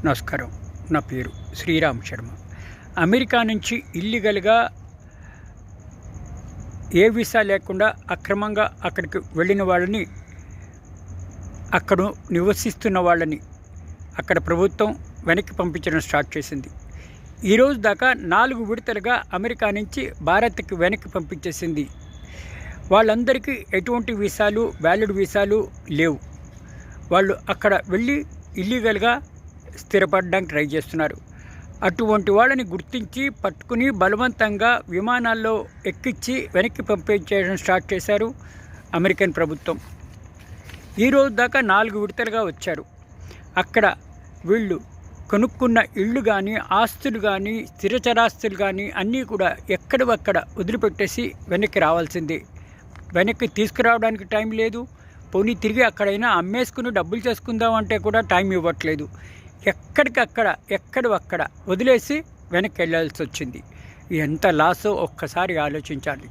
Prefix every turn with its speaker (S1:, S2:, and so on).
S1: నమస్కారం. నా పేరు శ్రీరామ్ శర్మ. అమెరికా నుంచి ఇల్లీగల్గా ఏ వీసా లేకుండా అక్రమంగా అక్కడికి వెళ్ళిన వాళ్ళని, అక్కడ నివసిస్తున్న వాళ్ళని అక్కడ ప్రభుత్వం వెనక్కి పంపించడం స్టార్ట్ చేసింది. ఈరోజు దాకా 4 విడతలుగా అమెరికా నుంచి భారత్కి వెనక్కి పంపించేసింది. వాళ్ళందరికీ ఎటువంటి వీసాలు, వ్యాలిడ్ వీసాలు లేవు. వాళ్ళు అక్కడ వెళ్ళి ఇల్లీగల్గా స్థిరపడడానికి ట్రై చేస్తున్నారు. అటువంటి వాళ్ళని గుర్తించి పట్టుకుని బలవంతంగా విమానాల్లో ఎక్కించి వెనక్కి పంపించేయడం స్టార్ట్ చేశారు అమెరికన్ ప్రభుత్వం. ఈరోజు దాకా 4 విడతలుగా వచ్చారు. అక్కడ వీళ్ళు కొనుక్కున్న ఇళ్ళు కానీ, ఆస్తులు కానీ, స్థిరచరాస్తులు కానీ అన్నీ కూడా ఎక్కడవక్కడ వదిలిపెట్టేసి వెనక్కి రావాల్సిందే. వెనక్కి తీసుకురావడానికి టైం లేదు. పోనీ తిరిగి అక్కడైనా అమ్మేసుకుని డబ్బులు చేసుకుందామంటే కూడా టైం ఇవ్వట్లేదు. ఎక్కడవక్కడ వదిలేసి వెనక్కి వెళ్ళాల్సి వచ్చింది. ఎంత లాసో ఒక్కసారి ఆలోచించాలి.